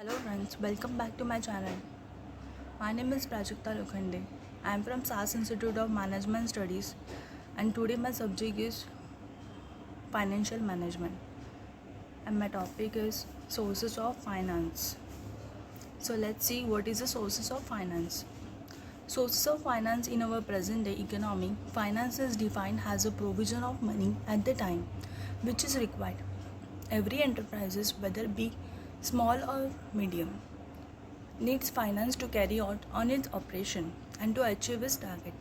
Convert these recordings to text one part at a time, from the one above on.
Hello friends, welcome back to my channel. My name is Prajakta Lokhande. I am from SAS Institute of Management Studies and today my subject is financial management and my topic is sources of finance. So let's see what is the sources of finance. Sources of finance in our present day economy, finance is defined as a provision of money at the time which is required. Every enterprise, whether big, small or medium, needs finance to carry out on its operation and to achieve its target.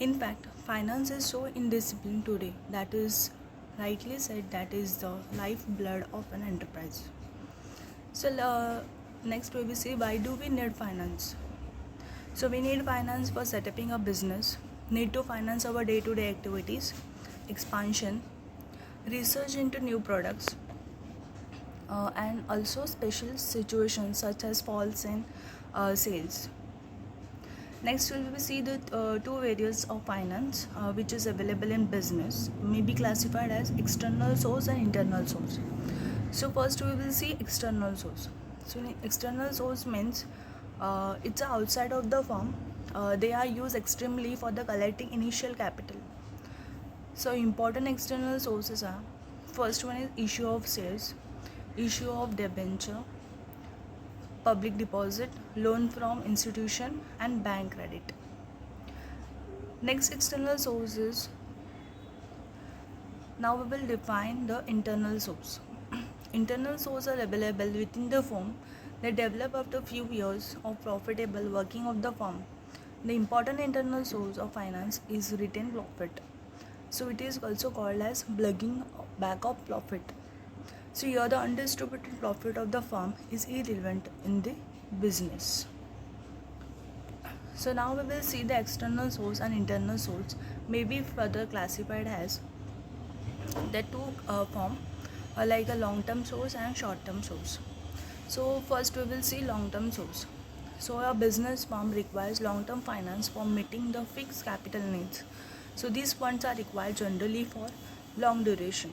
In fact, finance is so indisciplined today that is rightly said that is the lifeblood of an enterprise. Next we will see why do we need finance. So we need finance for setting up a business, need to finance our day-to-day activities, expansion, research into new products, and also special situations such as falls in sales. Next, we will see the two areas of finance which is available in business, may be classified as external source and internal source. So first we will see external source. So external source means it's outside of the firm. They are used extremely for the collecting initial capital. So important external sources are, first one is issue of shares, issue of debenture, public deposit, loan from institution and bank credit. Next external sources, now we will define the internal source. Internal sources are available within the firm. They develop after few years of profitable working of the firm. The important internal source of finance is retained profit. So it is also called as plugging back of profit. So here the undistributed profit of the firm is irrelevant in the business. So now we will see the external source and internal source may be further classified as the two form like a long-term source and short-term source. So first we will see long-term source. So a business firm requires long-term finance for meeting the fixed capital needs. So these funds are required generally for long duration.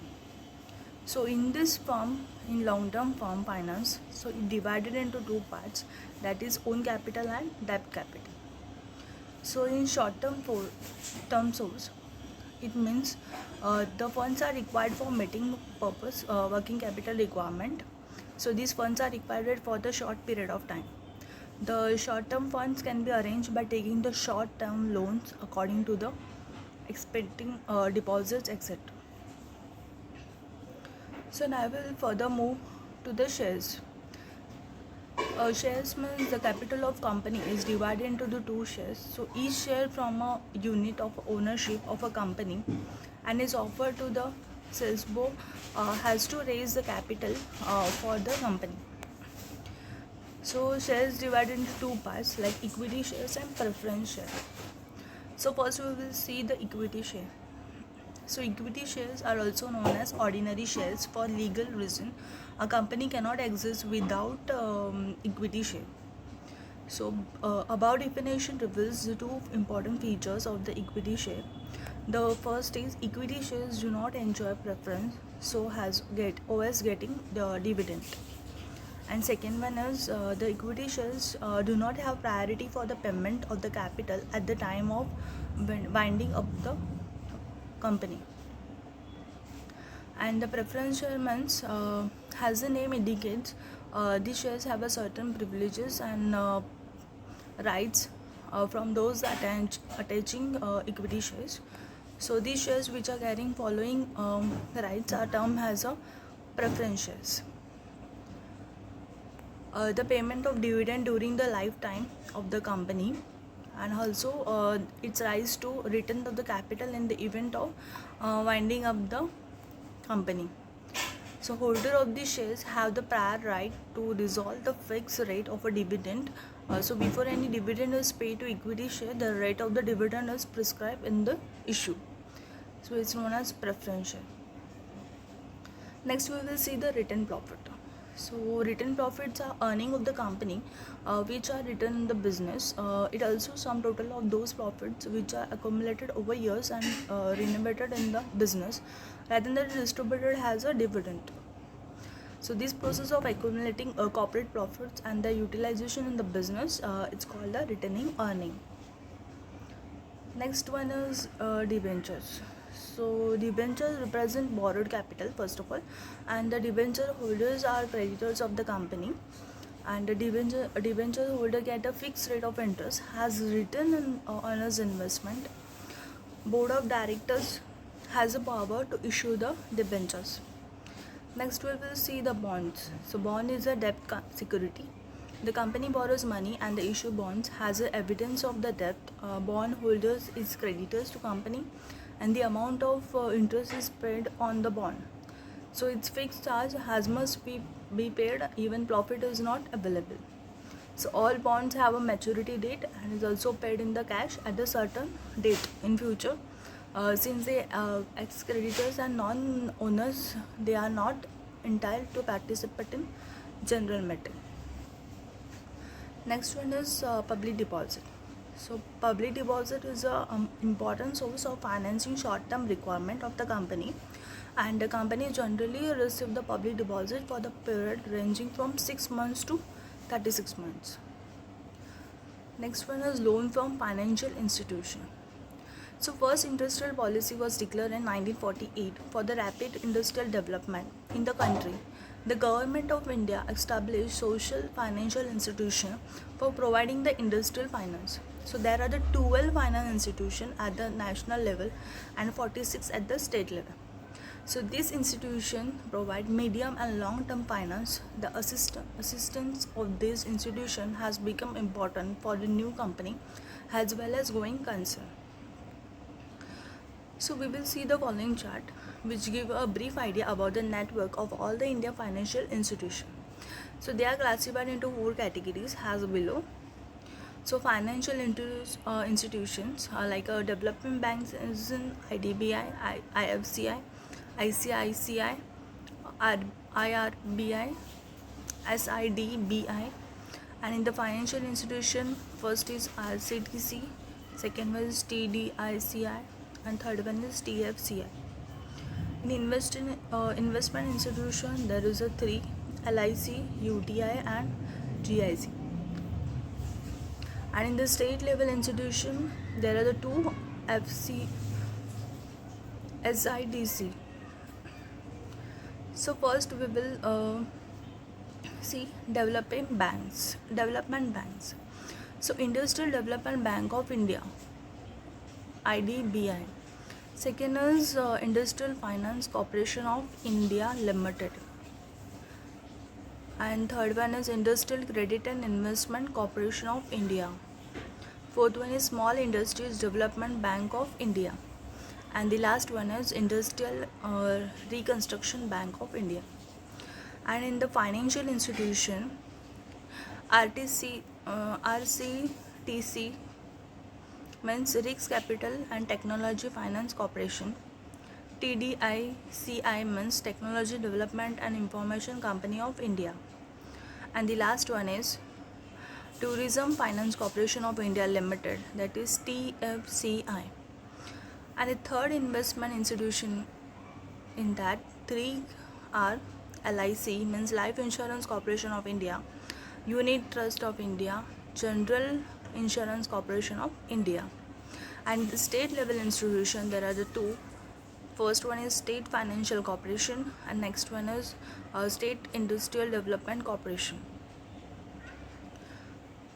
So in this firm, in long-term firm finance, so it divided into two parts, that is own capital and debt capital. So in short-term term source, it means the funds are required for meeting purpose working capital requirement. So these funds are required for the short period of time. The short-term funds can be arranged by taking the short-term loans according to the expecting deposits, etc. So now we will further move to the shares. Shares means the capital of company is divided into the two shares. So each share from a unit of ownership of a company and is offered to the salesman has to raise the capital for the company. So shares divided into two parts like equity shares and preference share. So first we will see the equity share. So equity shares are also known as ordinary shares for legal reason. A company cannot exist without equity share. So above definition reveals the two important features of the equity share. The first is equity shares do not enjoy preference, so always getting the dividend. And second one is the equity shares do not have priority for the payment of the capital at the time of winding up the company. And the preference share means, as the name indicates, these shares have a certain privileges and rights from those attaching equity shares. So these shares which are carrying following rights are termed as a preference shares. The payment of dividend during the lifetime of the company, and also its rise to return of the capital in the event of winding up the company. So holder of the shares have the prior right to resolve the fixed rate of a dividend. So before any dividend is paid to equity share, the rate of the dividend is prescribed in the issue. So it's known as preference share. Next we will see the written profit. So written profits are earning of the company which are written in the business. It also sum total of those profits which are accumulated over years and reinvested in the business rather than distributed as a dividend. So this process of accumulating corporate profits and the utilization in the business, it's called the retaining earning. Next one is debentures. So debentures represent borrowed capital first of all, and the debenture holders are creditors of the company. And the debenture holder get a fixed rate of interest, has return on his investment. Board of directors has the power to issue the debentures. Next we will see the bonds. So bond is a debt security. The company borrows money and the issue bonds has a evidence of the debt. Bond holders is creditors to company, and the amount of interest is paid on the bond. So its fixed charge has must be paid even profit is not available. So all bonds have a maturity date and is also paid in the cash at a certain date in future. Since they ex-creditors and non-owners, they are not entitled to participate in general meeting. Next one is public deposit. So public deposit is a important source of financing short-term requirement of the company, and the company generally receive the public deposit for the period ranging from 6 months to 36 months. Next one is loan from financial institution. So first industrial policy was declared in 1948 for the rapid industrial development in the country. The government of India established social financial institution for providing the industrial finance. So there are the 12 finance institutions at the national level and 46 at the state level. So this institution provide medium and long-term finance. The assistance of this institution has become important for the new company as well as going concern. So we will see the following chart, which give a brief idea about the network of all the India financial institutions. So they are classified into 4 categories as below. So financial institutions are like development banks is in IDBI, IFCI, ICICI, IRBI, SIDBI. And in the financial institution, first is RCTC, second one is TDICI, and third one is TFCI. In investment institution, there is a 3: LIC, UTI, and GIC. And in the state level institution, there are the 2: FC, SIDC. So first we will see development banks. So Industrial Development Bank of India, IDBI. Second is Industrial Finance Corporation of India Limited. And third one is Industrial Credit and Investment Corporation of India. Fourth one is Small Industries Development Bank of India. And the last one is Industrial Reconstruction Bank of India. And in the financial institution, RCTC means Risk Capital and Technology Finance Corporation. TDICI means Technology Development and Information Company of India. And the last one is Tourism Finance Corporation of India Limited, that is TFCI. And the third investment institution in that 3 are LIC means Life Insurance Corporation of India, Unit Trust of India, General Insurance Corporation of India. And the state level institution, there are the 2. First one is State Financial Corporation, and next one is State Industrial Development Corporation.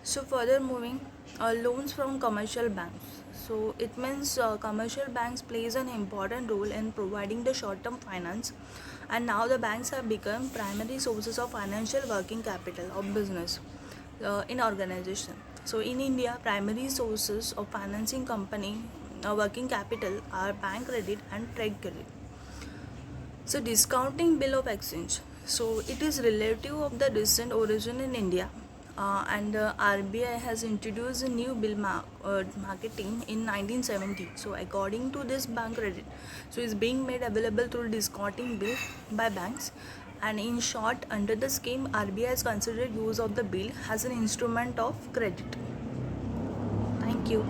So further moving, loans from commercial banks. So it means commercial banks plays an important role in providing the short-term finance, and now the banks have become primary sources of financial working capital of business in organization. So in India, primary sources of financing company working capital are bank credit and trade credit. So discounting bill of exchange. So it is relative of the recent origin in India. And RBI has introduced a new bill marketing in 1970. So according to this bank credit, so is being made available through discounting bill by banks. And in short, under the scheme, RBI has considered use of the bill as an instrument of credit. Thank you.